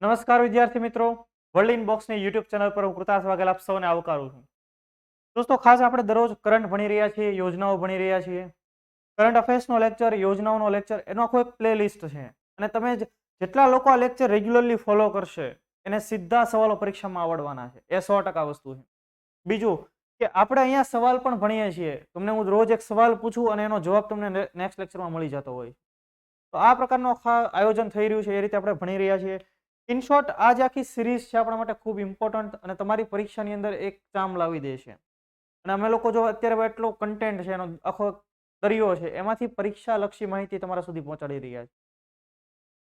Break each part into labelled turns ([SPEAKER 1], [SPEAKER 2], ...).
[SPEAKER 1] નમસ્કાર વિદ્યાર્થી મિત્રો, વર્લ્ડ ઇનબોક્સની યુટ્યુબ ચેનલ પર હું કૃતાર્થ વાઘેલ આપ સૌને આવકારું છું. દોસ્તો, ખાસ આપણે દરરોજ કરંટ ભણી રહ્યા છીએ, યોજનાઓ ભણી રહ્યા છીએ. કરંટ અફેર્સનો લેક્ચર, યોજનાઓનો લેક્ચર, એનો આખો એક પ્લે લિસ્ટ છે. અને તમે જેટલા લોકો આ લેક્ચર રેગ્યુલરલી ફોલો કરશે એને સીધા સવાલો પરીક્ષામાં આવડવાના છે. એ 100% વસ્તુ છે. બીજું કે આપણે અહીંયા સવાલ પણ ભણીએ છીએ. તમને હું રોજ એક સવાલ પૂછું અને એનો જવાબ તમને નેક્સ્ટ લેક્ચરમાં મળી જતો હોય. તો આ પ્રકારનું આયોજન થઈ રહ્યું છે, એ રીતે આપણે ભણી રહ્યા છીએ. ઇન શોર્ટ, આ જે આખી સિરીઝ છે આપણા માટે ખૂબ ઇમ્પોર્ટન્ટ અને તમારી પરીક્ષાની અંદર એક ચામ લાવી દે છે. અને અમે લોકો જો અત્યારે એટલો કન્ટેન્ટ છે, એનો આખો દરિયો છે, એમાંથી પરીક્ષા લક્ષી માહિતી તમારા સુધી પહોંચાડી રહ્યા છે.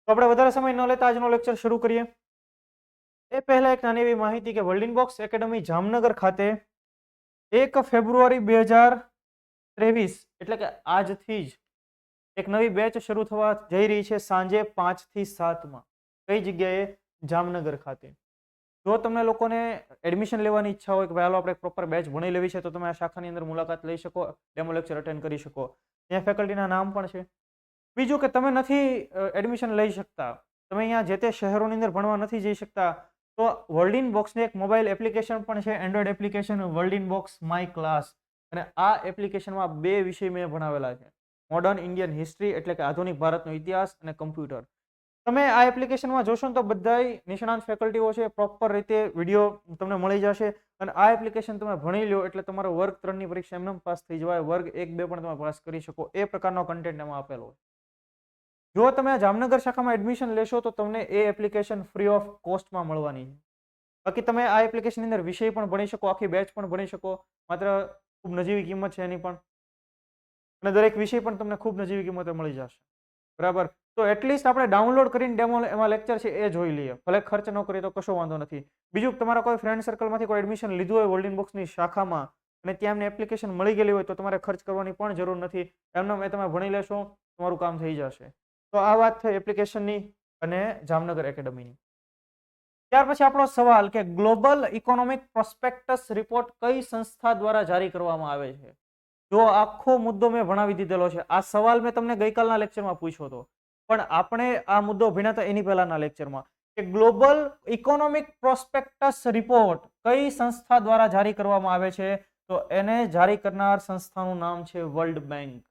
[SPEAKER 1] તો આપણે વધારે સમય ન લેતા આજનો લેક્ચર શરૂ કરીએ. એ પહેલા એક નાની એવી માહિતી કે વર્લ્ડ ઇનબોક્સ એકેડમી જામનગર ખાતે 1 ફેબ્રુઆરી 2023 એટલે કે આજથી જ એક નવી બેચ શરૂ થવા જઈ રહી છે સાંજે 5 થી 7 કઈ જગ્યાએ? જામનગર ખાતે. જો તમને લોકોને એડમિશન લેવાની ઈચ્છા હોય કે ભાઈ હાલો આપણે પ્રોપર બેચ ભણી લેવી છે, તો તમે આ શાખાની અંદર મુલાકાત લઈ શકો, ડેમો લેક્ચર અટેન્ડ કરી શકો. ત્યાં ફેકલ્ટીના નામ પણ છે. બીજું કે તમે નથી એડમિશન લઈ શકતા, તમે અહીંયા જે તે શહેરોની અંદર ભણવા નથી જઈ શકતા, તો વર્લ્ડ ઇન બોક્સની એક મોબાઈલ એપ્લિકેશન પણ છે, Android application world in box my class. અને આ એપ્લિકેશનમાં 2 વિષય મેં ભણાવેલા છે: મોડર્ન ઇન્ડિયન હિસ્ટ્રી એટલે કે આધુનિક ભારતનો ઇતિહાસ, અને કમ્પ્યુટર. તમે આ એપ્લિકેશનમાં જોશો ને તો બધાય નિષ્ણાંત ફેકલ્ટીઓ છે, પ્રોપર રીતે વિડીયો તમને મળી જશે. અને આ એપ્લિકેશન તમે ભણી લો એટલે તમારો વર્ગ 3 ની પરીક્ષા એમને પાસ થઈ જવાય, વર્ગ 1, 2 પણ તમે પાસ કરી શકો. એ પ્રકારનો કન્ટેન્ટ એમાં આપેલો છે. જો તમે આ જામનગર શાખામાં એડમિશન લેશો તો તમને એ એપ્લિકેશન ફ્રી ઓફ કોસ્ટમાં મળવાની છે. બાકી તમે આ એપ્લિકેશનની અંદર વિષય પણ ભણી શકો, આખી બેચ પણ ભણી શકો. માત્ર ખૂબ નજીવી કિંમત છે એની પણ, અને દરેક વિષય પણ તમને ખૂબ નજીવી કિંમતે મળી જશે. બરાબર? તો એટલીસ્ટ આપણે ડાઉનલોડ કરીને ડેમો એમાં લેક્ચર છે એ જોઈ લઈએ. ભલે ખર્ચ ન કરીએ તો કશો વાંધો નથી. બીજું, તમારા કોઈ ફ્રેન્ડ સર્કલમાંથી કોઈ એડમિશન લીધું હોય વર્લ્ડ ઇન બોક્સની શાખામાં અને ત્યાં એમને એપ્લિકેશન મળી ગયેલી હોય, તો તમારે ખર્ચ કરવાની પણ જરૂર નથી. એમને તમે ભણી લેશો, તમારું કામ થઈ જશે. તો આ વાત થઈ એપ્લિકેશનની અને જામનગર એકેડમીની. ત્યાર પછી આપણો સવાલ કે ગ્લોબલ ઇકોનોમિક પ્રોસ્પેક્ટસ રિપોર્ટ કઈ સંસ્થા દ્વારા જારી કરવામાં આવે છે? જો આખો મુદ્દો મેં ભણાવી દીધેલો છે. આ સવાલ મેં તમને ગઈકાલના લેક્ચરમાં પૂછ્યો હતો, પણ આપણે આ મુદ્દો ભણ્યા હતા એની પહેલાના લેક્ચરમાં કે ગ્લોબલ ઇકોનોમિક પ્રોસ્પેક્ટસ રિપોર્ટ કઈ સંસ્થા દ્વારા જારી કરવામાં આવે છે? તો એને જારી કરનાર સંસ્થાનું નામ છે વર્લ્ડ બેંક.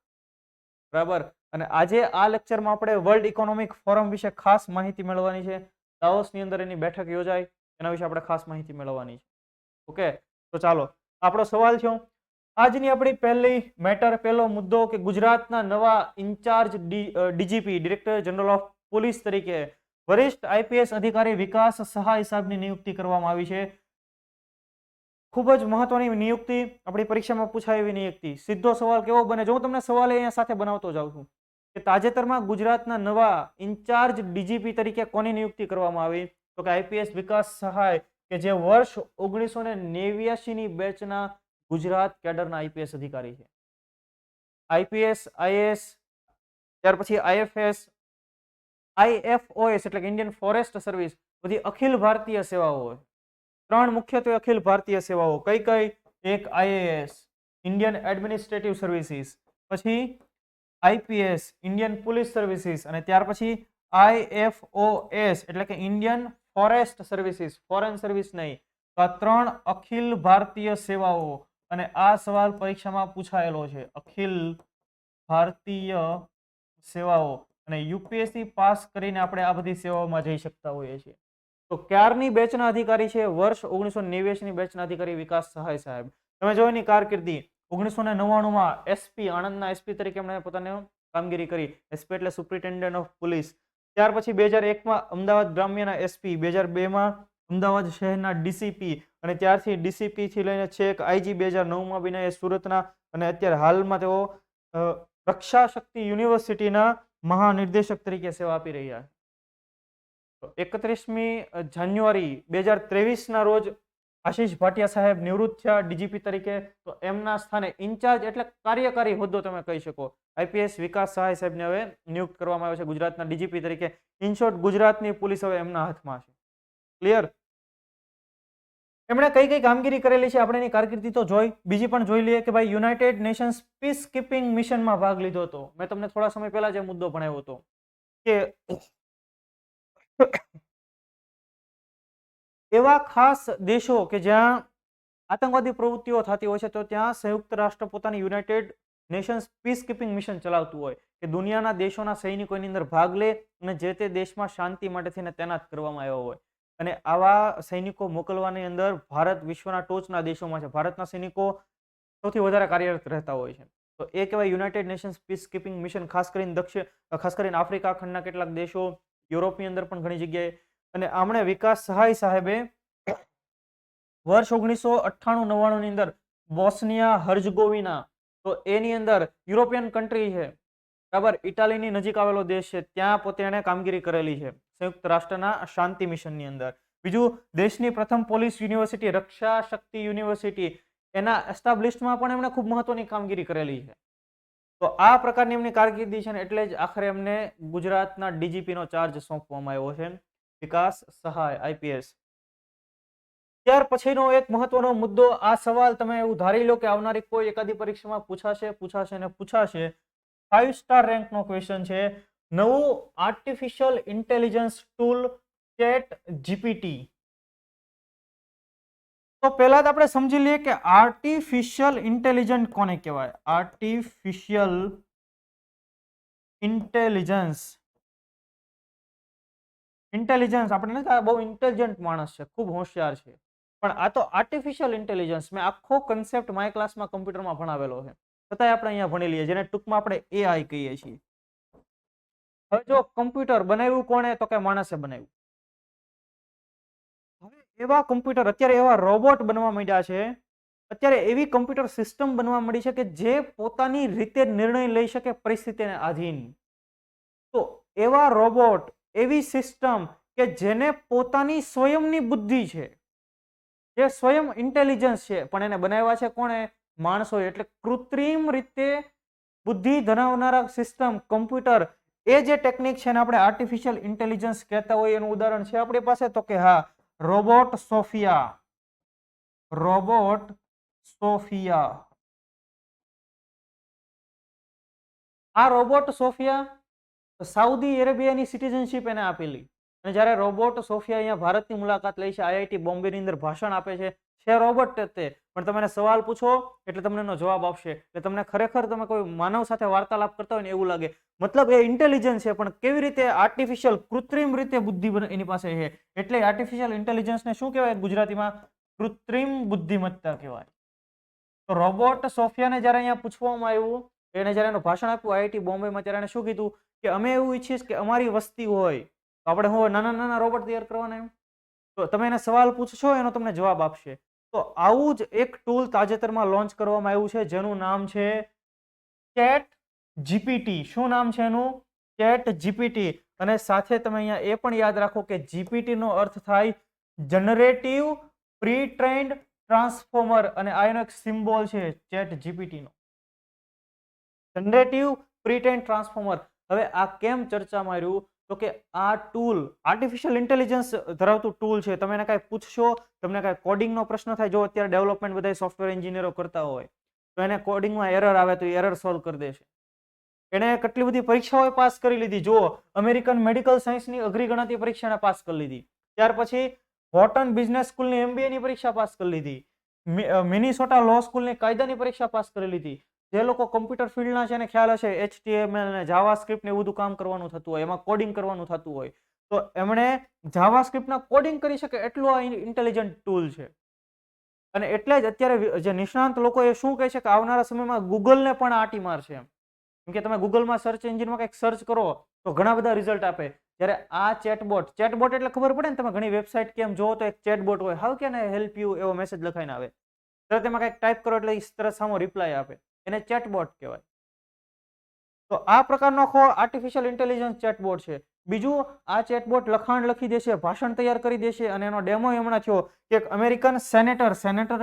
[SPEAKER 1] બરાબર? અને આજે આ લેક્ચરમાં આપણે વર્લ્ડ ઇકોનોમિક ફોરમ વિશે ખાસ માહિતી મેળવવાની છે. દાવોસની અંદર એની બેઠક યોજાય, એના વિશે આપણે ખાસ માહિતી મેળવવાની છે. ઓકે, તો ચાલો આપણો સવાલ છે. આજની આપણી પહેલી મેટર, પહેલો મુદ્દો કે ગુજરાતના નવા incharge DGP director general of police તરીકે વરિષ્ઠ આઈપીએસ અધિકારી વિકાસ સહાય સાહેબની નિયુક્તિ કરવામાં આવી છે. ખૂબ જ મહત્વની નિયુક્તિ, આપણી પરીક્ષામાં પૂછાય એવી નિયુક્તિ. સીધો સવાલ કેવો બને, જો હું તમને સવાલ અહીંયા સાથે બનાવતો જાઉં છું કે તાજેતરમાં ગુજરાતના નવા ઇન્ચાર્જ ડીજીપી તરીકે કોની નિયુક્તિ કરવામાં આવી? તો કે આઈપીએસ વિકાસ સહાય, કે જે વર્ષ 1989 ની બેચના ગુજરાત કેડરના આઈપીએસ અધિકારી છે. આઈપીએસ, આઈએએસ, ત્યાર પછી આઈએફએસ, આઈએફઓએસ એટલે કે ઇન્ડિયન ફોરેસ્ટ સર્વિસ, બધી અખિલ ભારતીય સેવાઓ હોય. 3 મુખ્યત્વે અખિલ ભારતીય સેવાઓ કઈ કઈ? એક આઈએએસ ઇન્ડિયન એડમિનિસ્ટ્રેટિવ સર્વિસીસ, પછી આઈપીએસ ઇન્ડિયન પોલીસ સર્વિસીસ, અને ત્યાર પછી આઈએફઓએસ એટલે કે Indian forest services, foreign service નહીં. તો આ 3 અખિલ ભારતીય સેવાઓ, અને આ સવાલ પરીક્ષામાં પૂછાયેલો છે. અખિલ ભારતીય સેવાઓ, અને યુપીએસસી પાસ કરીને આપણે આ બધી સેવાઓમાં જઈ શકતા હોઈએ છીએ. તો ક્યારની બેચના અધિકારી છે? વર્ષ 1989 ની બેચના અધિકારી વિકાસ સહાય સાહેબ. તમે જો એની કારકિર્દી 1999 એસપી, આણંદના એસપી તરીકે એમણે પોતાની કામગીરી કરી. એસપી એટલે સુપ્રિન્ટેન્ડન્ટ ઓફ પોલીસ. ત્યાર પછી 2001 અમદાવાદ ગ્રામ્યના એસપી, 2002 અમદાવાદ શહેરના ડીસીપી, અને ત્યારથી ડીસીપી થી લઈને છેક આઈજી 2009 બન્યા એ સુરતના, અને અત્યારે હાલમાં તેઓ રક્ષા શક્તિ યુનિવર્સિટીના મહાનિર્દેશક તરીકે સેવા આપી રહ્યા છે. 31મી જાન્યુઆરી 2023 ના રોજ આશીષ ભાટિયા સાહેબ નિવૃત્ત થયા ડીજીપી તરીકે. તો એમના સ્થાને ઇન્ચાર્જ એટલે કાર્યકારી હોદ્દો તમે કહી શકો, આઈપીએસ વિકાસ સહાય સાહેબને હવે નિયુક્ત કરવામાં આવ્યો છે ગુજરાતના ડીજીપી તરીકે. ઇન શોર્ટ, ગુજરાતની પોલીસ હવે એમના હાથમાં છે. ક્લિયર? એમણે કઈ કઈ કામગીરી કરેલી છે આપણે એની કારકિર્દી તો જોઈ, બીજી પણ જોઈ લઈએ કે ભાઈ યુનાઇટેડ નેશન્સ પીસ કીપિંગ મિશનમાં ભાગ લીધો હતો. મેં તમને થોડા સમય પહેલા જે મુદ્દો ભણાવ્યો હતો કે એવા ખાસ દેશો કે જ્યાં આતંકવાદી પ્રવૃત્તિઓ થતી હોય છે તો ત્યાં સંયુક્ત રાષ્ટ્ર પોતાની United Nations piece keeping mission ચલાવતું હોય કે દુનિયાના દેશોના સૈનિકોની અંદર ભાગ લે અને જે તે દેશમાં શાંતિ માટે થઈને તૈનાત કરવામાં આવ્યો હોય અને આવા સૈનિકો મોકલવાની અંદર ભારત વિશ્વના ટોચના દેશોમાં છે. ભારતના સૈનિકો સૌથી વધારે કાર્યરત રહેતા હોય છે. તો એ કહેવાય united Nations piece keeping mission. ખાસ કરીને આફ્રિકા ખંડના કેટલાક દેશો, યુરોપની અંદર પણ ઘણી જગ્યાએ. અને આમણે વિકાસ સહાય સાહેબે વર્ષ 1998-99 ની અંદર બોસ્નિયા હર્જગોવિના, તો એની અંદર યુરોપિયન કન્ટ્રી છે બરાબર, ઇટાલીની નજીક આવેલો દેશ છે, ત્યાં પોતે એને કામગીરી કરેલી છે સંયુક્ત રાષ્ટ્રના શાંતિ મિશનની અંદર. બીજું, દેશની પ્રથમ પોલીસ યુનિવર્સિટી રક્ષા શક્તિ યુનિવર્સિટી, એના એસ્ટાબ્લિશમાં પણ એમણે ખૂબ મહત્વની કામગીરી કરેલી છે. તો આ પ્રકારની એમની કારકિર્દી છે ને એટલે જ આખરે એમને ગુજરાતના ડીજીપીનો ચાર્જ સોંપવામાં આવ્યો છે, વિકાસ સહાય IPS. ત્યાર પછીનો એક મહત્વનો મુદ્દો, આ સવાલ તમે એવું ધારી લો કે આવનારી કોઈ એકાદી પરીક્ષામાં પૂછાશે. 5 સ્ટાર રેન્કનો ક્વેશ્ચન છે. નવું artificial intelligence tool chat GPT. તો પહેલા તો આપણે સમજી લઈએ કે આર્ટિફિશિયલ ઇન્ટેલિજન્ટ કોને કહેવાય. આર્ટિફિશિયલ ઇન્ટેલિજન્સ આપણે નથી, આ બહુ ઇન્ટેલિજન્ટ માણસ છે, ખૂબ હોશિયાર છે, પણ આ તો આર્ટિફિશિયલ ઇન્ટેલિજન્સ મેં આખો કન્સેપ્ટ માય ક્લાસમાં કમ્પ્યુટરમાં ભણાવેલો છે, છતાંય આપણે અહીંયા ભણી લઈએ, જેને ટૂંકમાં આપણે AI કહીએ છીએ. હવે જો કમ્પ્યુટર બનાવ્યું કોણે, તો કે માણસે બનાવ્યું. હવે એવા કમ્પ્યુટર, અત્યારે એવા રોબોટ બનવા માંડ્યા છે, અત્યારે એવી કમ્પ્યુટર સિસ્ટમ બનવા મળી છે કે જે પોતાની રીતે નિર્ણય લઈ શકે પરિસ્થિતિને આધીન. તો એવા રોબોટ, એવી સિસ્ટમ કે જેને પોતાની સ્વયંની બુદ્ધિ છે, જે સ્વયં ઇન્ટેલિજન્સ છે, પણ એને બનાવ્યા છે કોણે? માણસો. એટલે કૃત્રિમ રીતે બુદ્ધિ ધરાવનારા સિસ્ટમ, કમ્પ્યુટર, એ જે ટેકનિક છે ને આપણે આર્ટિફિશિયલ ઇન્ટેલિજન્સ કહેતા હોય. એનું ઉદાહરણ છે આપણી પાસે, તો કે હા, રોબોટ સોફિયા. આ રોબોટ સોફિયા સાઉદી અરેબિયાની સિટીઝનશીપ એને આપેલી, અને જ્યારે રોબોટ સોફિયા અહીંયા ભારતની મુલાકાત લે છે, IIT બોમ્બેની અંદર ભાષણ આપે છે રોબોટ તે, પણ તમે એને સવાલ પૂછો એટલે તમને એનો જવાબ આપશે. એટલે તમને ખરેખર તમે કોઈ માનવ સાથે વાર્તાલાપ કરતા હોય ને એવું લાગે. મતલબ એ ઇન્ટેલિજન્સ છે, પણ કેવી રીતે? આર્ટિફિશિયલ, કૃત્રિમ રીતે બુદ્ધિ એની પાસે છે. એટલે આર્ટિફિશિયલ ઇન્ટેલિજન્સને શું કહેવાય ગુજરાતીમાં? કૃત્રિમ બુદ્ધિમત્તા કહેવાય. તો રોબોટ સોફિયાને જ્યારે અહીંયા પૂછવામાં આવ્યું, એને જ્યારે એનું ભાષણ આપ્યું IIT બોમ્બેમાં, ત્યારે એને શું કીધું કે અમે એવું ઈચ્છીએ કે અમારી વસ્તી હોય તો આપણે હું નાના રોબોટ તૈયાર કરવાના એમ. તો તમે એને સવાલ પૂછશો, એનો તમને જવાબ આપશે. તો આવું જ એક ટૂલ તાજેતરમાં લોન્ચ કરવામાં આવ્યું છે, જેનું નામ છે ચેટ GPT. શું નામ છે એનું? Chat GPT. અને સાથે તમે અહીંયા એ પણ યાદ રાખો કે GPT નો અર્થ થાય જનરેટિવ પ્રી ટ્રેન્ડ ટ્રાન્સફોર્મર, અને આ એનો એક સિમ્બોલ છે ચેટ GPT નો, જનરેટિવ પ્રી ટ્રેન્ડ ટ્રાન્સફોર્મર. હવે આ કેમ ચર્ચામાં રહ્યું? તો કે આ ટૂલ આર્ટિફિશિયલ ઇન્ટેલિજન્સ ધરાવતું ટૂલ છે. તમે એને કાંઈ પૂછશો, તમને કાંઈ કોડિંગનો પ્રશ્ન થાય, જો અત્યારે ડેવલપમેન્ટ બધા સોફ્ટવેર એન્જિનિયરો કરતા હોય, તો એને કોડિંગમાં એરર આવે તો એરર સોલ્વ કરી દેશે. એને કેટલી બધી પરીક્ષાઓ પાસ કરી લીધી. જો અમેરિકન મેડિકલ સાયન્સની અઘરી ગણાતી પરીક્ષાને પાસ કરી લીધી. ત્યાર પછી વોર્ટન બિઝનેસ સ્કૂલની MBA ની પરીક્ષા પાસ કરી લીધી. મિનીસોટા લો સ્કૂલની કાયદાની પરીક્ષા પાસ કરી લીધી. જે લોકો કમ્પ્યુટર ફિલ્ડના છે એને ખ્યાલ હશે, HTML ને જાવાસ્ક્રિપ્ટ ને એવું બધું કામ કરવાનું થતું હોય, એમાં કોડિંગ કરવાનું થતું હોય, તો એમણે જાવાસ્ક્રિપ્ટના કોડિંગ કરી શકે એટલું આ ઇન્ટેલિજન્ટ ટૂલ છે. અને એટલે જ અત્યારે જે નિષ્ણાંત લોકો એ શું કહે છે કે આવનારા સમયમાં ગૂગલને પણ આંટી મારશે એમ. કેમ કે તમે ગૂગલમાં સર્ચ એન્જિનમાં કંઈક સર્ચ કરો તો ઘણા બધા રિઝલ્ટ આપે. જ્યારે આ ચેટબોટ એટલે ખબર પડે ને, તમે ઘણી વેબસાઇટ કેમ જોવો તો એક ચેટબોટ હોય, how can I help you એવો મેસેજ લખાઈને આવે, તરત એમાં કંઈક ટાઈપ કરો એટલે તરત સામો રિપ્લાય આપે, એને ચેટબોટ કહેવાય. તો આ પ્રકારનો આખો આર્ટિફિશિયલ ઇન્ટેલિજન્સ ચેટબોટ છે. બીજું, આ ચેટબોટ લખાણ લખી દેશે, ભાષણ તૈયાર કરી દેશે, અને એનો ડેમો હમણાં થયો કે એક અમેરિકન સેનેટર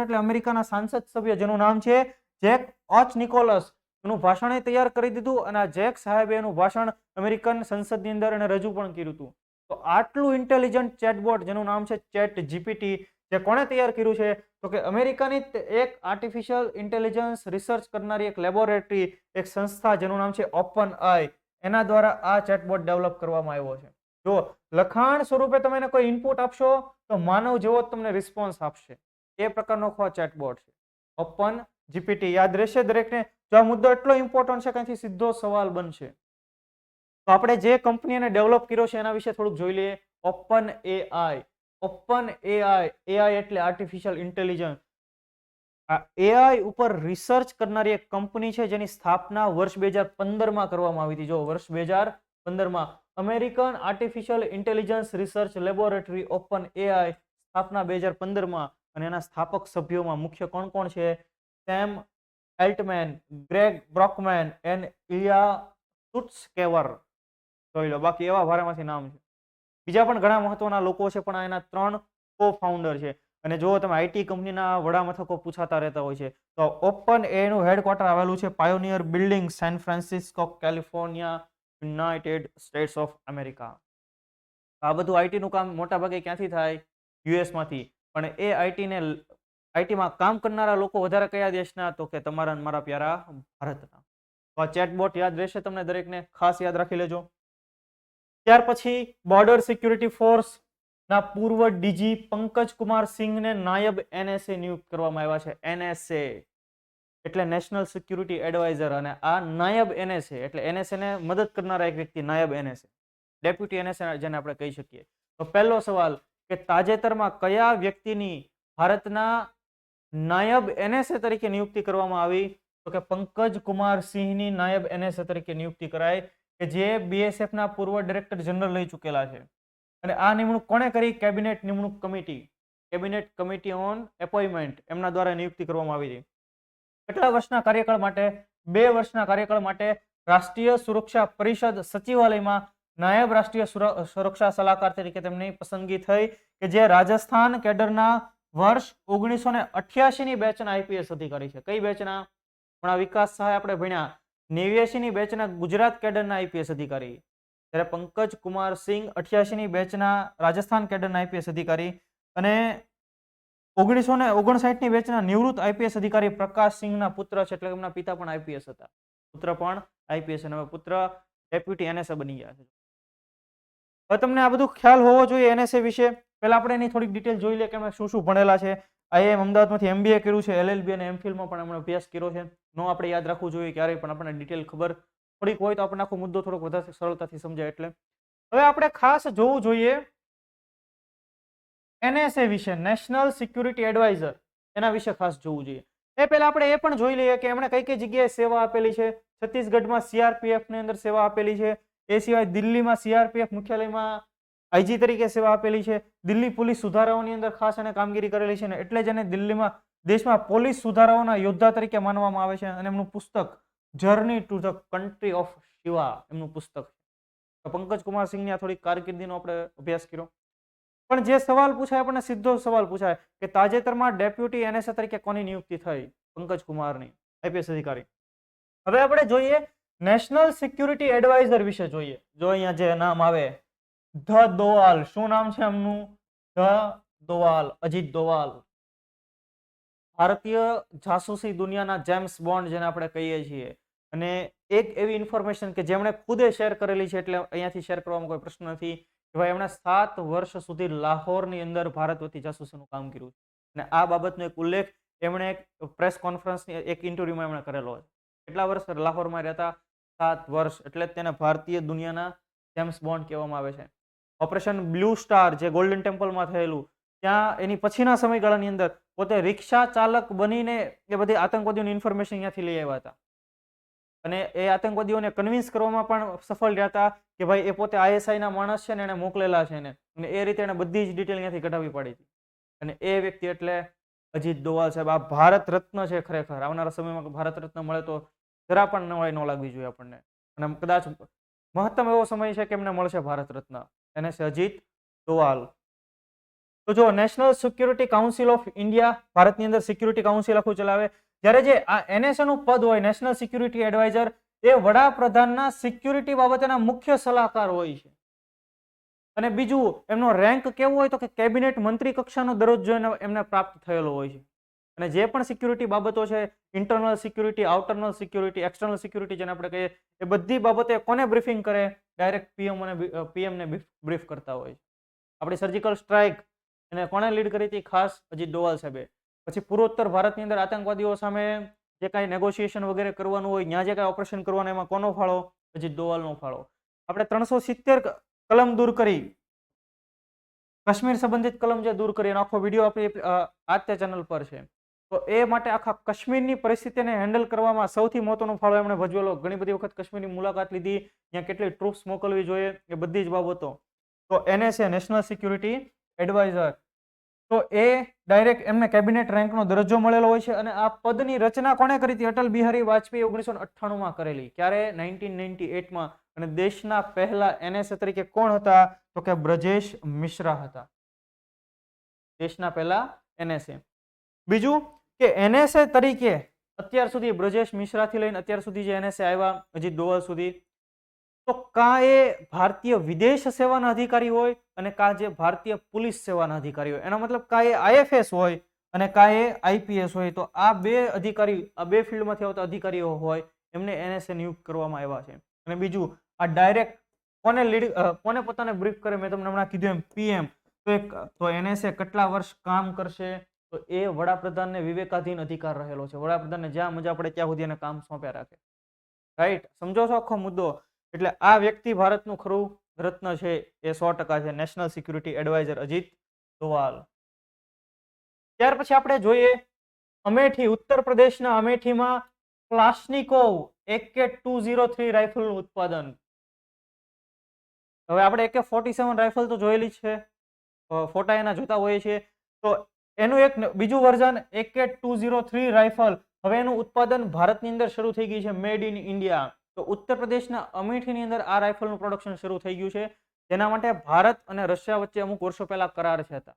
[SPEAKER 1] એટલે અમેરિકાના સાંસદ સભ્ય, જેનું નામ છે જેક ઓચ નિકોલસ, એનું ભાષણ તૈયાર કરી દીધું, અને આ જેક સાહેબે એનું ભાષણ અમેરિકન સંસદની અંદર એને રજૂ પણ કર્યું હતું. તો આટલું ઇન્ટેલિજન્ટ ચેટબોટ જેનું નામ છે ચેટ GPT, જે કોણે તૈયાર કર્યું છે? તો કે અમેરિકાની એક આર્ટિફિશિયલ ઇન્ટેલિજન્સ રિસર્ચ કરનારી એક લેબોરેટરી, એક સંસ્થા જેનું નામ છે OpenAI, એના દ્વારા આ ચેટબોટ ડેવલપ કરવામાં આવ્યો છે. જો લખાણ સ્વરૂપે તમે એને કોઈ ઇનપુટ આપશો તો માનવ જેવો જ તમને રિસ્પોન્સ આપશે. એ પ્રકારનો ચેટબોટ છે. ઓપન જીપીટી યાદ રહેશે દરેકને. જો આ મુદ્દો એટલો ઇમ્પોર્ટન્ટ છે કે અહીંથી સીધો સવાલ બનશે. તો આપણે જે કંપનીને ડેવલપ કર્યો છે એના વિશે થોડુંક જોઈ લઈએ. Open AI. Open AI, AI એટલે આર્ટિફિશિયલ ઇન્ટેલિજન્સ. આ એઆઈ ઉપર રિસર્ચ કરનારી એક કંપની છે જેની સ્થાપના વર્ષ 2015માં કરવામાં આવી હતી. જો વર્ષ 2015માં American artificial intelligence research laboratory OpenAI સ્થાપના 2015માં. અને એના સ્થાપક સભ્યોમાં મુખ્ય કોણ કોણ છે? Sam Altman, Greg Brockman and Ilya Sutskever. જોઈ લો, બાકી એવા ભારેમાંથી નામ છે. બીજા પણ ઘણા મહત્વના લોકો છે, પણ આ એના 3 કો ફાઉન્ડર છે. અને જો તમે આઈટી કંપનીના વડા મથકો પૂછાતા રહેતા હોય છે તો ઓપન એ નું હેડક્વાર્ટર આવેલું છે pioneer building, San Francisco, California, United States of America. આ બધું આઈટી નું કામ મોટા ભાગે ક્યાંથી થાય? યુએસ માંથી. પણ એ આઈટીમાં કામ કરનારા લોકો વધારે કયા દેશના? તો કે તમારા મારા પ્યારા ભારતના. તો આ ચેટબોટ યાદ રહેશે તમને દરેકને, ખાસ યાદ રાખી લેજો. ત્યાર પછી બોર્ડર સિક્યુરિટી ફોર્સ ના પૂર્વ ડીજી પંકજ કુમાર સિંઘને નાયબ એનએસએ નિયુક્ત કરવામાં આવ્યા છે. એનએસએ એટલે નેશનલ સિક્યુરિટી એડવાઇઝર, અને આ નાયબ એનએસએ એટલે એનએસએ ને મદદ કરનારા એક વ્યક્તિ નાયબ એનએસએ, ડેપ્યુટી એનએસએ જેને આપણે કહી શકીએ. તો પહેલો સવાલ કે તાજેતરમાં કયા વ્યક્તિની ભારતના નાયબ એનએસએ તરીકે નિયુક્તિ કરવામાં આવી? તો કે પંકજ કુમાર સિંહની નાયબ એનએસએ તરીકે નિયુક્તિ કરાઈ, કે જે બીએસએફ ના પૂર્વ ડાયરેક્ટર જનરલ રહી ચૂકેલા છે. અને આ નિમણૂક કોણે કરી? કેબિનેટ નિમણૂક committee, cabinet committee on appointment, એમના દ્વારા નિયુક્તિ કરવામાં આવી હતી. કેટલા વર્ષના કાર્યકાળ માટે? 2 વર્ષના કાર્યકાળ માટે રાષ્ટ્રીય સુરક્ષા પરિષદ સચિવાલયમાં નાયબ રાષ્ટ્રીય સુરક્ષા સલાહકાર તરીકે તેમની પસંદગી થઈ, કે જે રાજસ્થાન કેડરના વર્ષ 1988 ની બેચના આઈપીએસ અધિકારી છે. કઈ બેચના? હમણાં વિકાસ સહાય આપણે ભણ્યા 89 ની બેચના ગુજરાત કેડરના આઈપીએસ અધિકારી. ત્યારે પંકજ કુમાર સિંહ 88 ની બેચના રાજસ્થાન કેડરના આઈપીએસ અધિકારી, અને 1959 ની બેચના નિવૃત્ત આઈપીએસ અધિકારી પ્રકાશ સિંહના પુત્ર છે. એટલે એમના પિતા પણ આઈપીએસ હતા, પુત્ર પણ આઈપીએસ, અને પુત્ર ડેપ્યુટી એનએસએ બની ગયા છે. હવે તમને આ બધું ખ્યાલ હોવો જોઈએ એનએસએ વિશે. પહેલા આપણે એની થોડીક ડિટેલ જોઈ લઈએ કે એમણે શું શું ભણેલા છે. આઈઆઈએમ અમદાવાદમાંથી એમબીએ કર્યું છે, એલએલબી અને એમફિલમાં પણ એમણે અભ્યાસ કર્યો છે. નો આપણે યાદ રાખવું જોઈએ ક્યારેય, પણ આપણને ડિટેલ ખબર થોડીક હોય તો આપણને આખો મુદ્દો થોડોક વધારે સરળતાથી સમજાય. એટલે હવે આપણે ખાસ જોવું જોઈએ એનએસએ વિશે, નેશનલ સિક્યુરિટી એડવાઇઝર, એના વિશે ખાસ જોવું જોઈએ. એ પહેલા આપણે એ પણ જોઈ લઈએ કે એમણે કઈ કઈ જગ્યાએ સેવા આપેલી છે. છત્તીસગઢમાં સીઆરપીએફ ની અંદર સેવા આપેલી છે. એ સિવાય દિલ્હીમાં સીઆરપીએફ મુખ્યાલયમાં આઈજી તરીકે સેવા આપેલી છે. દિલ્હી પોલીસ સુધારાઓની અંદર ખાસ એને કામગીરી કરેલી છે, ને એટલે જ એને દિલ્હીમાં દેશમાં પોલીસ સુધારાઓના યોદ્ધા તરીકે માનવામાં આવે છે. અને એમનું પુસ્તક journey to the country of Shiva એમનું પુસ્તક છે. તો પંકજ કુમાર સિંહની આ થોડી કારકિર્દીનો આપણે અભ્યાસ કર્યો. પણ જે સવાલ પૂછાય, આપણને સીધો સવાલ પૂછાય કે તાજેતરમાં ડેપ્યુટી એનએસએ તરીકે કોની નિયુક્તિ થઈ? પંકજ કુમારની, આઈપીએસ અધિકારી. હવે આપણે જોઈએ નેશનલ સિક્યુરિટી એડવાઇઝર વિશે જોઈએ. જો અહીંયા જે નામ આવે ધ દોવાલ, શું નામ છે એમનું? ધ દોવાલ, અજીત દોવાલ. ભારતીય જાસૂસી દુનિયાના જેમ્સ બોન્ડ જેને આપણે કહીએ છીએ. અને એક એવી ઇન્ફોર્મેશન કે જેમણે ખુદે શેર કરેલી છે, એટલે અહીંયાથી શેર કરવામાં કોઈ પ્રશ્ન નથી, કે ભાઈ એમણે 7 વર્ષ સુધી લાહોરની અંદર ભારત વતી જાસૂસીનું કામ કર્યું છે. અને આ બાબતનો એક ઉલ્લેખ એમણે એક પ્રેસ કોન્ફરન્સની એક ઇન્ટરવ્યુમાં એમણે કરેલો છે. કેટલા વર્ષ લાહોરમાં રહેતા? 7 વર્ષ. એટલે તેને ભારતીય દુનિયાના જેમ્સ બોન્ડ કહેવામાં આવે છે. ઓપરેશન બ્લુ સ્ટાર જે ગોલ્ડન ટેમ્પલમાં થયેલું, ત્યાં એની પછીના સમયગાળાની અંદર પોતે રિક્ષા ચાલક બનીને એ બધી આતંકવાદીઓની ઇન્ફોર્મેશન ત્યાંથી લઈ આવ્યા હતા. અને એ આતંકવાદીઓને કન્વિન્સ કરવામાં પણ સફળ રહ્યા હતા કે ભાઈ એ પોતે આઈએસઆઈ ના માણસ છે ને એને મોકલેલા છે ને. અને એ રીતે એને બધી જ ડિટેલ ત્યાંથી કઢાવી પાડી હતી. અને એ વ્યક્તિ એટલે અજીત દોવાલ સાહેબ. આ ભારત રત્ન છે ખરેખર. આવનારા સમયમાં ભારત રત્ન મળે તો જરા પણ નવાઈ ન લાગવી જોઈએ આપણને. અને કદાચ મહત્તમ એવો સમય છે કે એમને મળશે ભારત રત્ન. એને છે અજીત દોવાલ. તો જો national security council of India ભારતની અંદર સિક્યુરિટી કાઉન્સિલ આખું ચલાવે. જ્યારે જે આ એનએસએ નું પદ હોય નેશનલ સિક્યુરિટી એડવાઇઝર, એ વડાપ્રધાનના સિક્યુરિટી બાબતેના મુખ્ય સલાહકાર હોય છે. અને બીજું એમનો રેન્ક કેવો હોય તો કે કેબિનેટ મંત્રી કક્ષાનો દરજ્જો એમને પ્રાપ્ત થયેલો હોય છે. અને જે પણ સિક્યુરિટી બાબતો છે, internal security, outernal security, external security જેને આપણે કહીએ, એ બધી બાબતે કોને બ્રીફિંગ કરે? ડાયરેક્ટ પીએમ ને બ્રીફ કરતા હોય. આપણી સર્જિકલ સ્ટ્રાઇક એને કોણે લીડ કરી હતી? ખાસ અજીત ડોવાલ સાહેબે. પછી પૂર્વોત્તર ભારતની અંદર આતંકવાદીઓ સામે જે કાંઈ નેગોશિએશન વગેરે કરવાનું હોય, ત્યાં જે કાંઈ ઓપરેશન કરવાનું, એમાં કોનો ફાળો? અજીત ડોવાલનો ફાળો. આપણે 370 કલમ દૂર કરી, કાશ્મીર સંબંધિત કલમ જે દૂર કરી, એનો આખો વિડીયો આપણી આ તે ચેનલ પર છે. તો એ માટે આખા કાશ્મીરની પરિસ્થિતિને હેન્ડલ કરવામાં સૌથી મહત્વનો ફાળો એમણે ભજવેલો. ઘણી બધી વખત કાશ્મીરની મુલાકાત લીધી, ત્યાં કેટલી ટ્રુપ્સ મોકલવી જોઈએ, એ બધી જ બાબતો. તો NSA નેશનલ સિક્યુરિટી એડવાઇઝર, તો એ ડાયરેક્ટ એમને કેબિનેટ રેન્કનો દરજ્જો મળેલો હોય છે. અને આ પદની રચના કોણે કરી હતી? અટલ બિહારી વાજપેયી 1998માં કરેલી. ક્યારે? 1998માં. અને દેશના પહેલા NSA તરીકે કોણ હતા? તો કે બ્રજેશ મિશ્રા હતા, દેશના પહેલા NSA. બીજું કે NSA તરીકે અત્યાર સુધી બ્રજેશ મિશ્રાથી લઈને અત્યાર સુધી જે NSA આવ્યા, અજીત ડોવાલ સુધી, તો કાં એ ભારતીય વિદેશ સેવાના અધિકારી હોય અને કાં જે ભારતીય પોલીસ સેવાના અધિકારી હોય. એનો મતલબ કાં એ IFS હોય અને કાં એ IPS હોય. તો આ બે અધિકારી, આ બે ફિલ્ડમાંથી આવતા અધિકારીઓ હોય, એમને NSA નિયુક્ત કરવામાં આવ્યા છે. અને બીજું, આ ડાયરેક્ટ કોને લીડ, કોને પોતાને બ્રીફ કરે? મેં તમને હમણાં કીધું એમ PM. તો NSA કેટલા વર્ષ કામ કરશે? તો એ વડાપ્રધાનને વિવેકાધીન અધિકાર રહેલો છે. વડાપ્રધાનને જ્યાં મજા પડે ત્યાં સુધી એને કામ સોંપ્યા રાખે. રાઈટ? સમજો છો આખો મુદ્દો? એટલે આ વ્યક્તિ ભારતનું ખરું રત્ન છે, એ 100% છે, national security adviser Ajit Doval. ત્યાર પછી આપણે જોઈએ અમેઠી, ઉત્તર પ્રદેશના અમેઠીમાં ક્લાશનિકોવ AK-203 રાઇફલનું ઉત્પાદન. હવે આપણે AK-47 રાઇફલ તો જોયેલી જ છે, ફોટા એના જોતા હોઈએ છીએ. તો એનું એક બીજું વર્ઝન AK-203 રાઇફલ, હવે એનું ઉત્પાદન ભારતની અંદર શરૂ થઈ ગઈ છે, મેડ ઇન ઇન્ડિયા. તો ઉત્તર પ્રદેશના અમેઠીની અંદર આ રાઇફલનું પ્રોડક્શન શરૂ થઈ ગયું છે. જેના માટે ભારત અને રશિયા વચ્ચે અમુક વર્ષો પહેલા કરાર છે હતા.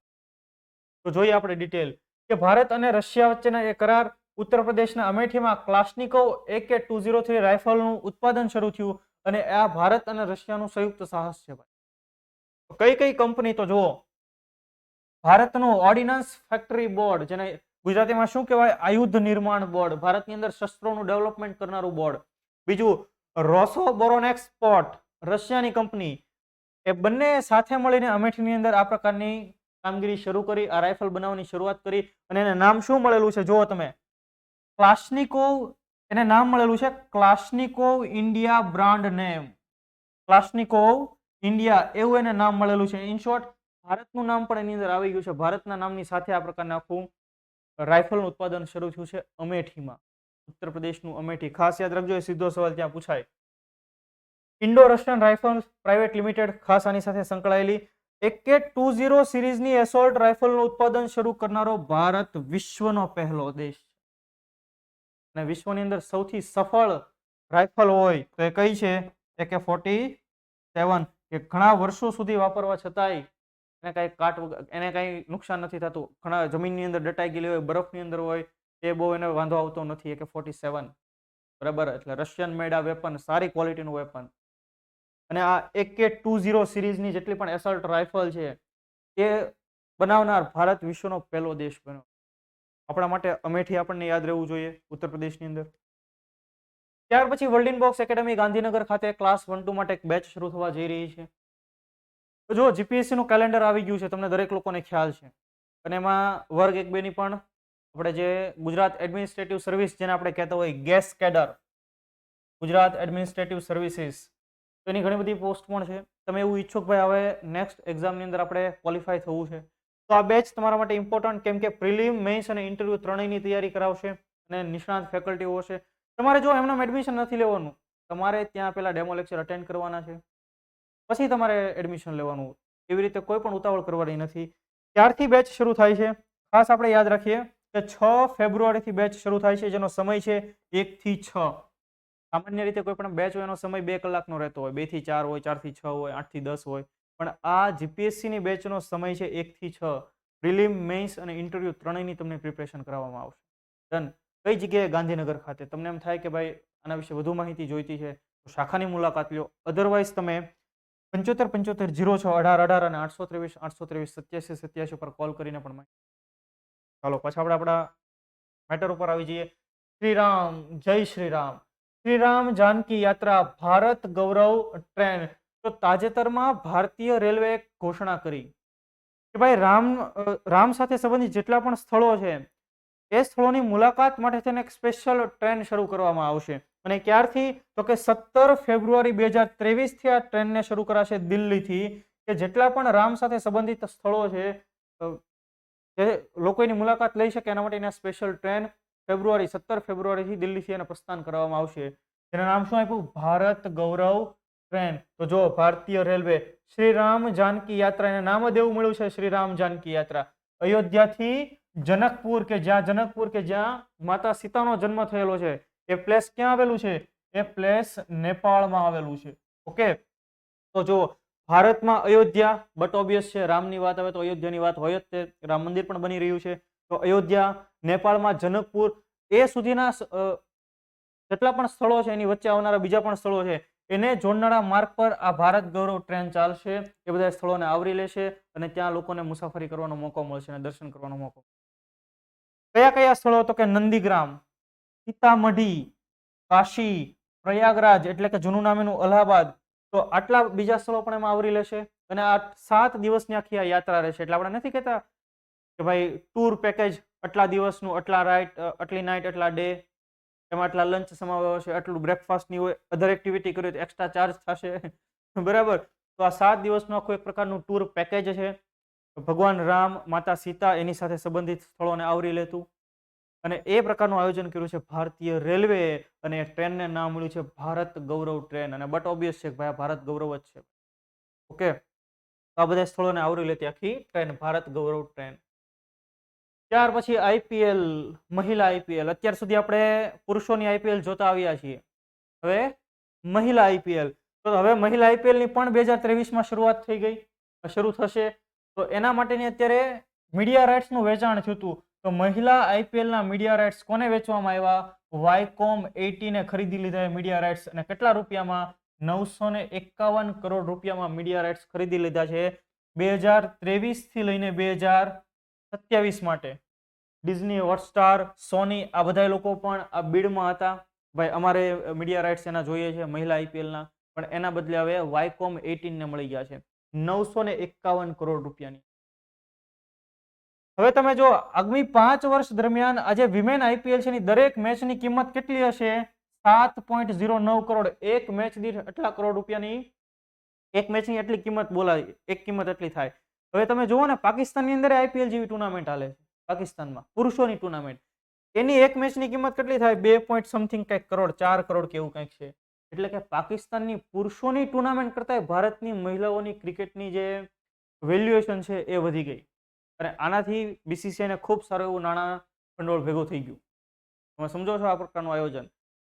[SPEAKER 1] તો જોઈએ આપણે ડિટેલ કે ભારત અને રશિયા વચ્ચેના એ કરાર, ઉત્તર પ્રદેશના અમેઠીમાં ક્લાશનિકોવ AK-203 રાઇફલનું ઉત્પાદન શરૂ થયું. અને આ ભારત અને રશિયાનું સંયુક્ત સાહસ છે. કઈ કઈ કંપની? તો જુઓ, ભારતનું ઓર્ડિનન્સ ફેક્ટરી બોર્ડ, જેને ગુજરાતીમાં શું કહેવાય? આયુધ નિર્માણ બોર્ડ, ભારતની અંદર શસ્ત્રોનું ડેવલપમેન્ટ કરનારું બોર્ડ. બીજું, રોસોબોરોનેક્સપોર્ટ, રશિયાની કંપની. એ બંને સાથે મળીને અમેઠીની અંદર આ પ્રકારની કામગીરી શરૂ કરી, આ રાઇફલ બનાવવાની શરૂઆત કરી. અને એને નામ શું મળેલું છે? જુઓ તમે, ક્લાશનિકોવ, એને નામ મળેલું છે ક્લાશનિકોવ ઇન્ડિયા બ્રાન્ડ નેમ. ક્લાશનિકોવ ઇન્ડિયા એવું એને નામ મળેલું છે. ઇન શોર્ટ, ભારતનું નામ પણ એની અંદર આવી ગયું છે. ભારતના નામની સાથે આ પ્રકારના આખું રાઇફલનું ઉત્પાદન શરૂ થયું છે અમેઠીમાં, ઉત્તર પ્રદેશનું અમેઠી. ખાસ યાદ રાખજો, એ સીધો સવાલ ત્યાં પૂછાય. Indo Russian rifles private limited ખાસ આની સાથે સંકળાયેલી. AK-20 સિરીઝની એસોલ્ટ રાઇફલનું ઉત્પાદન શરૂ કરનારો ભારત વિશ્વનો પહેલો દેશ. અને વિશ્વની અંદર સૌથી સફળ રાઇફલ હોય તો એ કઈ છે? AK-47, કે ઘણા વર્ષો સુધી વાપરવા છતાંય એને કઈ નુકસાન નથી થતું. ઘણા જમીનની અંદર દટાઈ ગયેલી હોય, બરફની અંદર હોય, એ બહુ એને વાંધો આવતો નથી. AK-47 બરાબર. એટલે રશિયન મેડ આ વેપન, સારી ક્વોલિટીનું વેપન. અને આ AK-20 સિરીઝની જેટલી પણ એસોલ્ટ રાઇફલ છે એ બનાવનાર ભારત વિશ્વનો પહેલો દેશ બન્યો. આપણા માટે અમેઠી આપણને યાદ રહેવું જોઈએ, ઉત્તર પ્રદેશની અંદર. ત્યાર પછી વર્લ્ડ બોક્સ એકેડેમી ગાંધીનગર ખાતે ક્લાસ 1-2 માટે એક બેચ શરૂ થવા જઈ રહી છે. તો જો જીપીએસસી નું કેલેન્ડર આવી ગયું છે, તમને દરેક લોકોને ખ્યાલ છે. અને એમાં વર્ગ 1-2 ની પણ આપણે જે ગુજરાત એડમિનિસ્ટ્રેટિવ સર્વિસ, જેને આપણે કહેતા હોય gas cadre, Gujarat administrative services, તો એની ઘણી બધી પોસ્ટ પણ છે. તમે એવું ઈચ્છો કે ભાઈ હવે નેક્સ્ટ એક્ઝામની અંદર આપણે ક્વોલિફાય થવું છે, તો આ બેચ તમારા માટે ઇમ્પોર્ટન્ટ, કેમ કે પ્રિલિમ, મેન્સ અને ઇન્ટરવ્યુ ત્રણેયની તૈયારી કરાવશે અને નિષ્ણાત ફેકલ્ટીઓ હશે. તમારે જો એમનું એડમિશન નથી લેવાનું, તમારે ત્યાં પહેલા ડેમો લેક્ચર અટેન્ડ કરવાના છે, પછી તમારે એડમિશન લેવાનું. એવી રીતે કોઈ પણ ઉતાવળ કરવાની નથી. ત્યારથી બેચ શરૂ થાય છે. ખાસ આપણે યાદ રાખીએ કે 6 ફેબ્રુઆરીથી બેચ શરૂ થાય છે, જેનો સમય છે 1 થી 6. સામાન્ય રીતે કોઈ પણ બેચ હોય એનો સમય 2 કલાકનો રહેતો હોય, 2 થી 4 હોય, 4 થી 6 હોય, 8 થી 10 હોય. પણ આ જીપીએસસીની બેચનો સમય છે 1 થી 6. પ્રિલિમ, મેન્સ અને ઇન્ટરવ્યુ ત્રણેયની તમને પ્રિપરેશન કરાવવામાં આવશે. ડન. કઈ જગ્યાએ? ગાંધીનગર ખાતે. તમને એમ થાય કે ભાઈ આના વિશે વધુ માહિતી જોઈતી છે તો શાખાની મુલાકાત લો. અધરવાઇઝ તમે 75 06 18 18 અને 823 823 87 87 પર કોલ કરીને પણ. ચાલો પાછા આપણે આપણા મેટર ઉપર આવી જઈએ. શ્રીરામ, જય શ્રીરામ. શ્રીરામ જાનકી યાત્રા ભારત ગૌરવ ટ્રેન. તો તાજેતરમાં ભારતીય રેલવે એક ઘોષણા કરી કે ભાઈ રામ સાથે સંબંધિત જેટલા પણ સ્થળો છે એ સ્થળોની મુલાકાત માટે થઈને એક સ્પેશિયલ ટ્રેન શરૂ કરવામાં આવશે. અને ક્યારથી? તો કે 17 ફેબ્રુઆરી 2023 થી આ ટ્રેનને શરૂ કરાશે દિલ્હીથી, કે જેટલા પણ રામ સાથે સંબંધિત સ્થળો છે જે લોકો એની મુલાકાત લઈ શકે એના માટેની સ્પેશિયલ ટ્રેન 17 ફેબ્રુઆરીથી દિલ્હીથી એને પ્રસ્થાન કરવામાં આવશે. જેનું નામ શું આપ્યું? ભારત ગૌરવ ટ્રેન. તો જો ભારતીય રેલવે શ્રીરામ જાનકી યાત્રા, એને નામ જ એવું મળ્યું છે શ્રીરામ જાનકી યાત્રા. અયોધ્યાથી જનકપુર કે જ્યાં માતા સીતાનો જન્મ થયેલો છે એ પ્લેસ ક્યાં આવેલું છે? એ પ્લેસ નેપાળમાં આવેલું છે. ઓકે, તો જો ભારતમાં અયોધ્યા બટ ઓબ્વિયસ છે, રામની વાત આવે તો અયોધ્યાની વાત હોય જ તે. રામ મંદિર પણ બની રહ્યું છે. તો અયોધ્યા, નેપાળમાં જનકપુર, એ સુધીના જેટલા પણ સ્થળો છે એની વચ્ચે આવનારા બીજા પણ સ્થળો છે એને જોડનારા માર્ગ પર આ ભારત ગૌરવ ટ્રેન ચાલશે. એ બધા સ્થળોને આવરી લેશે અને ત્યાં લોકોને મુસાફરી કરવાનો મોકો મળશે અને દર્શન કરવાનો મોકો. કયા કયા સ્થળો? તો કે નંદીગ્રામ, સીતામઢી, કાશી, પ્રયાગરાજ એટલે કે જૂનું નામ એનું અલ્હાબાદ. તો આટલા બીજા સ્થળો પણ એમાં આવરી લેશે. અને આ 7 દિવસની આખી આ યાત્રા રહેશે. એટલે આપણે નથી કહેતા કે ભાઈ ટૂર પેકેજ આટલા દિવસનું, આટલા રાઈટ, આટલી નાઇટ, આટલા ડે, એમાં આટલા લંચ સમાવેશ છે, આટલું બ્રેકફાસ્ટની હોય, અધર એક્ટિવિટી કરી તો એક્સ્ટ્રા ચાર્જ થશે. બરાબર. તો આ 7 દિવસનું આખું એક પ્રકારનું ટૂર પેકેજ છે. ભગવાન રામ, માતા સીતા, એની સાથે સંબંધિત સ્થળોને આવરી લેતું અને એ પ્રકારનું આયોજન કર્યું છે ભારતીય રેલવે. અને ટ્રેનને નામ મળ્યું છે ભારત ગૌરવ ટ્રેન. અને બટ ઓબ્વિયસ છે કે ભાઈ ભારત ગૌરવ જ છે. ઓકે, તો આ બધા સ્થળોને આવરી લેતી આખી ટ્રેન ભારત ગૌરવ ટ્રેન. ત્યાર પછી આઈપીએલ, મહિલા આઈપીએલ. અત્યાર સુધી આપણે પુરુષોની આઈપીએલ જોતા આવ્યા છીએ. હવે મહિલા આઈપીએલ. તો હવે મહિલા આઈપીએલ ની પણ 2023માં શરૂઆત થઈ ગઈ, શરૂ થશે. તો એના માટેની અત્યારે મીડિયા રાઇટ્સ નું વેચાણ થયું હતું. તો મહિલા આઈપીએલ ના મીડિયા રાઇટ્સ કોને વેચવામાં આવ્યા? વાયકોમ 80 ને ખરીદી લીધા મીડિયા રાઇટ્સ. અને કેટલા રૂપિયામાં? 951 કરોડ રૂપિયામાં મીડિયા રાઇટ્સ ખરીદી લીધા છે 2023 થી લઈને 2027 માટે. ડિઝની, હોટસ્ટાર, સોની, આ બધા લોકો પણ આ બીડમાં હતા. ભાઈ અમારે મીડિયા રાઇટ્સ એના જોઈએ છે મહિલા આઈપીએલ ના. પણ એના બદલે હવે વાયકોમ 18 ને મળી ગયા છે 951 કરોડ રૂપિયાની. હવે તમે જો આગામી 5 વર્ષ દરમિયાન આજે વિમેન આઈપીએલ છે એની દરેક મેચની કિંમત કેટલી હશે? 7.09 કરોડ. એક મેચ દીઠ એટલા કરોડ રૂપિયાની એક મેચની એટલી કિંમત બોલાય, એક કિંમત એટલી થાય. હવે તમે જુઓ ને, પાકિસ્તાનની અંદર આઈપીએલ જેવી ટુર્નામેન્ટ હાલે છે. પાકિસ્તાનમાં પુરુષોની ટુર્નામેન્ટ, એની એક મેચની કિંમત કેટલી થાય? 2 પોઈન્ટ સમથિંગ કંઈક કરોડ, 4 કરોડ કેવું કંઈક છે. એટલે કે પાકિસ્તાનની પુરુષોની ટુર્નામેન્ટ કરતા ભારતની મહિલાઓની ક્રિકેટની જે વેલ્યુએશન છે એ વધી ગઈ. અને આનાથી બીસીસીઆઈને ખૂબ સારું એવું નાણાં ભંડોળ ભેગું થઈ ગયું. તમે સમજો છો આ પ્રકારનું આયોજન.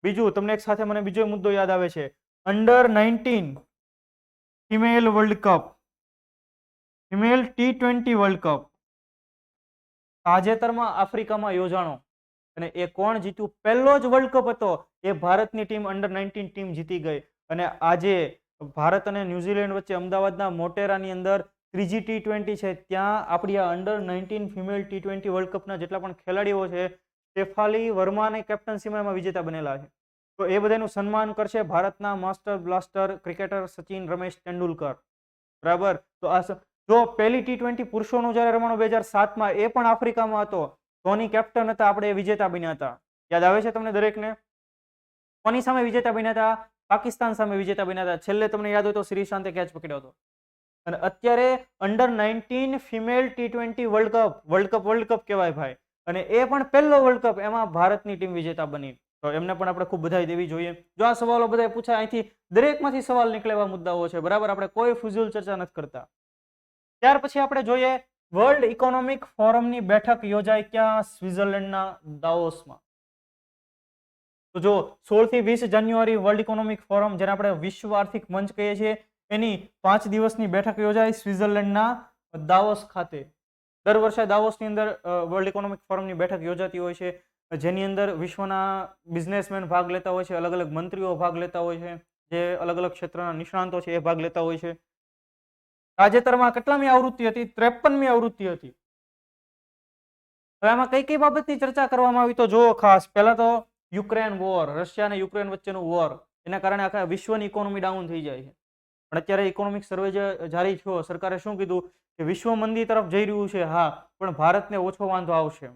[SPEAKER 1] બીજું તમને એક સાથે મને બીજો મુદ્દો યાદ આવે છે. Under 19 female world cup, female T20 world cup તાજેતરમાં આફ્રિકામાં યોજાણો. અને એ કોણ જીત્યું? પહેલો જ વર્લ્ડ કપ હતો એ ભારતની ટીમ અંડર 19 ટીમ જીતી ગઈ. અને આજે ભારત અને ન્યુઝીલેન્ડ વચ્ચે અમદાવાદના મોટેરાની અંદર ત્રીજી T20 છે. ત્યાં આપણી આ અંડર 19 ફિમેલ T20 વર્લ્ડ કપના જેટલા પણ ખેલાડીઓ છે, શેફાલી વર્માની કેપ્ટનસીમાં એમાં વિજેતા બનેલા છે. તો એ બધાનું સન્માન કરશે ભારતના master blaster cricketer Sachin Ramesh Tendulkar. બરાબર. તો આ જો પહેલી T20 પુરુષોનું જયારે રમાણું 2007માં, એ પણ આફ્રિકામાં હતો. ધોની કેપ્ટન હતા, આપણે વિજેતા બન્યા હતા. યાદ આવે છે તમને દરેકને? કોની સામે વિજેતા બન્યા હતા? પાકિસ્તાન સામે વિજેતા બન્યા હતા. છેલ્લે તમને યાદ હોય તો શ્રીશાંતે કેચ પકડ્યો હતો. અને અત્યારે under 19 female T20 world cup કહેવાય ભાઈ. અને એ પણ પહેલો વર્લ્ડ કપ, એમાં ભારતની ટીમ વિજેતા બની. તો એમને પણ આપણે ખૂબ બધાઈ દેવી જોઈએ. જો આ સવાલો બધા પૂછાય, અહીંથી દરેકમાંથી સવાલ નીકળે એવા મુદ્દાઓ છે. બરાબર, આપણે કોઈ ફુઝુલ ચર્ચા નથી કરતા. ત્યાર પછી આપણે જોઈએ વર્લ્ડ ઇકોનોમિક ફોરમની બેઠક યોજાઈ ક્યાં? સ્વિટ્ઝરલેન્ડના દાવોસમાં. તો જો 16 થી 20 જાન્યુઆરી વર્લ્ડ ઇકોનોમિક ફોરમ, જેને આપણે વિશ્વ આર્થિક મંચ કહીએ છીએ, એની 5 દિવસની બેઠક યોજાઈ સ્વિટ્ઝરલેન્ડના દાવોસ ખાતે. દર વર્ષે દાવોસની અંદર વર્લ્ડ ઇકોનોમિક ફોરમની બેઠક યોજાતી હોય છે, જેની અંદર વિશ્વના બિઝનેસમેન ભાગ લેતા હોય છે, અલગ અલગ મંત્રીઓ ભાગ લેતા હોય છે, જે અલગ અલગ ક્ષેત્રના નિષ્ણાંતો છે એ ભાગ લેતા હોય છે. તાજેતરમાં કેટલામી આવૃત્તિ હતી? 53મી આવૃત્તિ હતી. હવે આમાં કઈ કઈ બાબતની ચર્ચા કરવામાં આવી તો જુઓ ખાસ. પહેલા તો યુક્રેન વોર, રશિયા અને યુક્રેન વચ્ચેનું વોર, એના કારણે આખા વિશ્વની ઇકોનોમી ડાઉન થઈ જાય છે. પણ અત્યારે ઇકોનોમિક સર્વે જારી થયો, સરકારે શું કીધું કે વિશ્વ મંદી તરફ જઈ રહ્યું છે, હા, પણ ભારતને ઓછો વાંધો આવશે.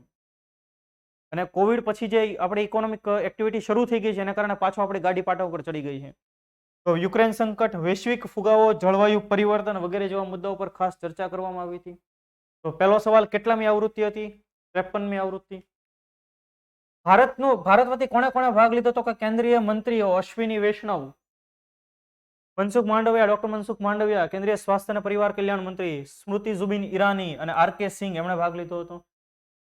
[SPEAKER 1] અને કોવિડ પછી જે આપણી ઇકોનોમિક એક્ટિવિટી શરૂ થઈ ગઈ છે એના કારણે પાછો આપણી ગાડી પાટા ઉપર ચડી ગઈ છે. તો યુક્રેન સંકટ, વૈશ્વિક ફુગાવો, જળવાયુ પરિવર્તન વગેરે જેવા મુદ્દાઓ પર ખાસ ચર્ચા કરવામાં આવી હતી. તો પહેલો સવાલ કેટલામી આવૃત્તિ હતી? 53મી આવૃત્તિ. ભારત વતી કોણે કોણે ભાગ લીધો? તો કે કેન્દ્રીય મંત્રીઓ અશ્વિની વૈષ્ણવ, મનસુખ માંડવિયા, ડોક્ટર મનસુખ માંડવિયા, કેન્દ્રીય સ્વાસ્થ્ય અને પરિવાર કલ્યાણ મંત્રી સ્મૃતિ ઝુબિન ઈરાની અને આર.કે. સિંઘ, એમણે ભાગ લીધો હતો.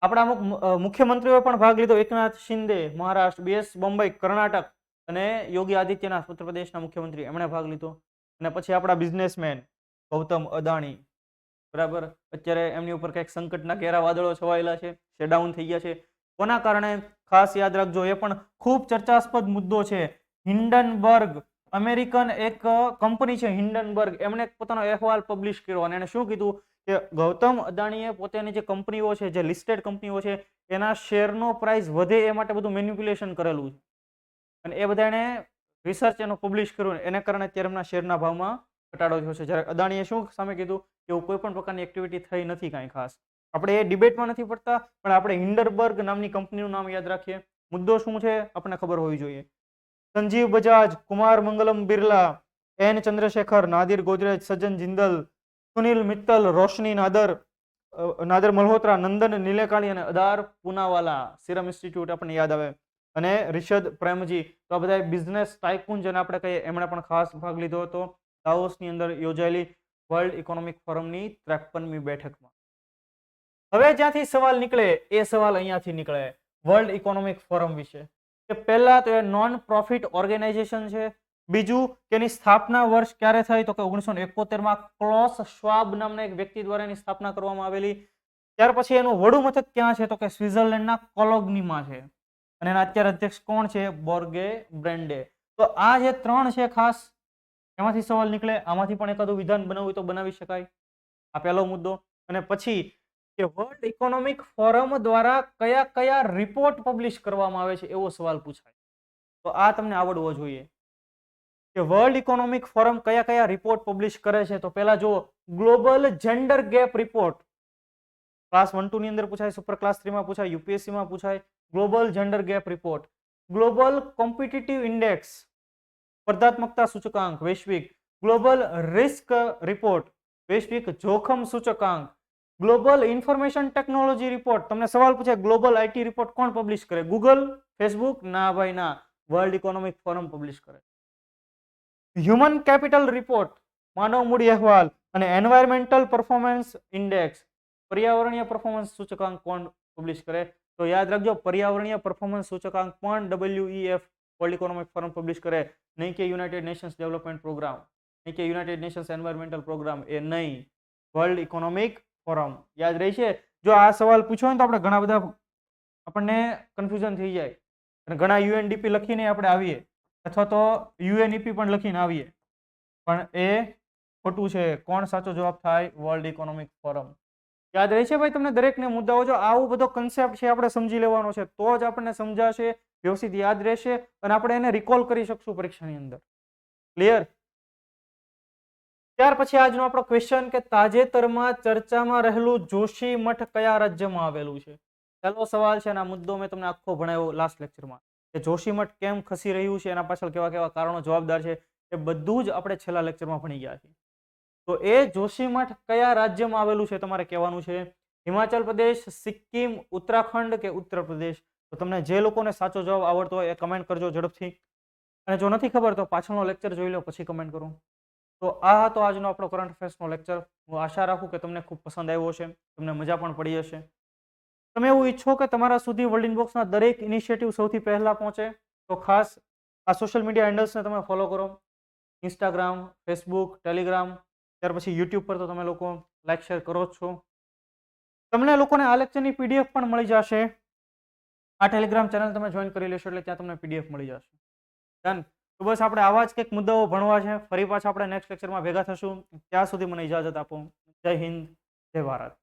[SPEAKER 1] આપણા અમુક મુખ્યમંત્રીઓએ પણ ભાગ લીધો. એકનાથ શિંદે મહારાષ્ટ્ર, બીએસ બોમ્બઈ કર્ણાટક અને યોગી આદિત્યનાથ ઉત્તર પ્રદેશના મુખ્યમંત્રી, એમણે ભાગ લીધો. અને પછી આપણા બિઝનેસમેન ગૌતમ અદાણી, બરાબર, અત્યારે એમની ઉપર કંઈક સંકટના ઘેરા વાદળો છવાયેલા છે, શેડાઉન થઈ ગયા છે. કોના કારણે? ખાસ યાદ રાખજો, એ પણ ખૂબ ચર્ચાસ્પદ મુદ્દો છે. હિન્ડનબર્ગ, અમેરિકન એક કંપની છે હિન્ડનબર્ગ, એમણે પોતાનો અહેવાલ પબ્લિશ કર્યો અને એને શું કીધું કે ગૌતમ અદાણીએ પોતાની જે કંપનીઓ છે, જે લિસ્ટેડ કંપનીઓ છે, એના શેરનો પ્રાઇસ વધે એ માટે બધું મેન્યુપ્યુલેશન કરેલું છે. અને એ બધા એને રિસર્ચ એનું પબ્લિશ કર્યું, એને કારણે અત્યારે એમના શેરના ભાવમાં ઘટાડો થયો છે. જ્યારે અદાણીએ શું સામે કીધું કે એવું કોઈ પણ પ્રકારની એક્ટિવિટી થઈ નથી કાંઈ ખાસ. આપણે એ ડિબેટમાં નથી પડતા, પણ આપણે હિન્ડનબર્ગ નામની કંપનીનું નામ યાદ રાખીએ. મુદ્દો શું છે આપણને ખબર હોવી જોઈએ. સંજીવ બજાજ, કુમાર મંગલમ બિરલા, એન ચંદ્રશેખર, નાદિર ગોદરેજ, સજ્જન જિંદલ, સુનિલ મિત્તલ, રોશની નાદર મલ્હોત્રા, નંદન નિલેકાણી અને અદાર પૂનાવાલા, સિરમ ઇન્સ્ટિટ્યૂટ આપણને યાદ આવે, અને રિશદ પ્રેમજી. તો આ બધા બિઝનેસ ટાઇકૂન જેને આપણે કહીએ, એમણે પણ ખાસ ભાગ લીધો હતો દાવોસની અંદર યોજાયેલી વર્લ્ડ ઇકોનોમિક ફોરમની 53મી બેઠકમાં. હવે જ્યાંથી સવાલ નીકળે એ સવાલ અહીંયાથી નીકળે વર્લ્ડ ઇકોનોમિક ફોરમ વિશે. કે પહેલા તો એ નોન પ્રોફિટ ઓર્ગેનાઇઝેશન છે. બીજું કે એની સ્થાપના વર્ષ ક્યારે થઈ? તો કે 1971માં ક્લોસ શ્વાબ નામના એક વ્યક્તિ દ્વારા એની સ્થાપના કરવામાં આવેલી. ત્યાર પછી એનું વડું મથક ક્યાં છે? તો કે સ્વિટ્ઝરલેન્ડના કોલોગ્નીમાં છે. અને એના અત્યારે અધ્યક્ષ કોણ છે? બોર્ગે બ્રેન્ડે. તો આ જે ત્રણ છે ખાસ, એમાંથી સવાલ નીકળે. આમાંથી પણ એકાદું વિધાન બનાવવું તો બનાવી શકાય. આ પહેલો મુદ્દો. અને પછી કે વર્લ્ડ ઇકોનોમિક ફોરમ દ્વારા કયા કયા રિપોર્ટ પબ્લિશ કરવામાં આવે છે એવો સવાલ પૂછાય. તો આ તમને આવડવો જોઈએ કે વર્લ્ડ ઇકોનોમિક ફોરમ કયા કયા રિપોર્ટ પબ્લિશ કરે છે. તો પહેલા જો global gender gap report, class 1-2 ની અંદર પૂછાય, સુપર ક્લાસ 3 માં પૂછાય, યુપીએસસી માં પૂછાય. Global gender gap report. Global competitive index, સ્પર્ધાત્મકતા સૂચકાંક વૈશ્વિક. ગ્લોબલ રિસ્ક રિપોર્ટ, વૈશ્વિક જોખમ સૂચકાંક. Global information technology report. તમને સવાલ પૂછે ગ્લોબલ આઈટી રિપોર્ટ કોણ પબ્લિશ કરે? Google, Facebook? ના ભાઈ ના, વર્લ્ડ ઇકોનોમિક ફોરમ પબ્લિશ કરે. હ્યુમન કેપિટલ રિપોર્ટ, માનવ મૂડી અહેવાલ. અને એન્વાયરમેન્ટલ પરફોર્મન્સ ઇન્ડેક્સ, પર્યાવરણીય પરફોર્મન્સ સૂચકાંક કોણ પબ્લિશ કરે? તો યાદ રાખજો, પર્યાવરણીય પરફોર્મન્સ સૂચકાંક પણ WEF world economic forum publish કરે, નહીં કે યુનાઇટેડ નેશન્સ ડેવલપમેન્ટ પ્રોગ્રામ, નહીં કે યુનાઇટેડ નેશન્સ એન્વાયરમેન્ટલ પ્રોગ્રામ, એ નહીં, વર્લ્ડ ઇકોનોમિક ફોરમ. યાદ રહી છે? જો આ સવાલ પૂછ્યો હોય તો આપણે ઘણા બધા આપણને કન્ફ્યુઝન થઈ જાય અને ઘણા યુએનડીપી લખીને આપણે આવીએ, અથવા તો યુએનઈપી પણ લખીને આવીએ, પણ એ ખોટું છે. કોણ સાચો જવાબ થાય? World economic forum. યાદ રહે છે ભાઈ તમને દરેકને મુદ્દાઓ? જો આવું બધો કન્સેપ્ટ છે આપણે સમજી લેવાનો છે, તો જ આપણને સમજાશે, વ્યવસ્થિત યાદ રહેશે અને આપણે એને રિકોલ કરી શકશું પરીક્ષાની અંદર. ક્લિયર? ત્યાર પછી આજનો આપણો ક્વેશ્ચન કે તાજેતરમાં ચર્ચામાં રહેલું જોશીમઠ કયા રાજ્યમાં આવેલું છે? પહેલો સવાલ છે અને આ મુદ્દો મેં તમને આખો ભણાવ્યો લાસ્ટ લેક્ચરમાં કે જોશીમઠ કેમ ખસી રહ્યું છે, એના પાછળ કેવા કેવા કારણો જવાબદાર છે, એ બધું જ આપણે છેલ્લા લેક્ચરમાં ભણી ગયા છીએ. તો એ જોશીમઠ કયા રાજ્યમાં આવેલું છે તમારે કહેવાનું છે. હિમાચલ પ્રદેશ, સિક્કિમ, ઉત્તરાખંડ કે ઉત્તર પ્રદેશ? તો તમને જે લોકોને સાચો જવાબ આવડતો હોય એ કમેન્ટ કરજો ઝડપથી, અને જો નથી ખબર તો પાછળનો લેક્ચર જોઈ લો પછી કમેન્ટ કરો. તો આ હતો આજનો આપણો કરંટ અફેર્સનો લેક્ચર. હું આશા રાખું કે તમને ખૂબ પસંદ આવ્યો હશે, તમને મજા પણ પડી હશે. તમે એવું ઈચ્છો કે તમારા સુધી વર્લ્ડ ઇનબોક્સના દરેક ઇનિશિયેટિવ સૌથી પહેલા પહોંચે, તો ખાસ આ સોશિયલ મીડિયા હેન્ડલ્સને તમે ફોલો કરો. ઇન્સ્ટાગ્રામ, ફેસબુક, ટેલિગ્રામ, ત્યાર પછી યુટ્યુબ પર તો તમે લોકો લાઈક શેર કરો જ છો. તમને લોકોને આ લેક્ચરની પીડીએફ પણ મળી જશે. આ ટેલિગ્રામ ચેનલ તમે જોઈન કરી લેશો એટલે ત્યાં તમને પીડીએફ મળી જશે. ડન. તો બસ આપણે આવા જ કંઈક મુદ્દાઓ ભણવા છે. ફરી પાછા આપણે નેક્સ્ટ લેક્ચરમાં ભેગા થશું. ત્યાં સુધી મને ઇજાજત આપો. જય હિન્દ, જય ભારત.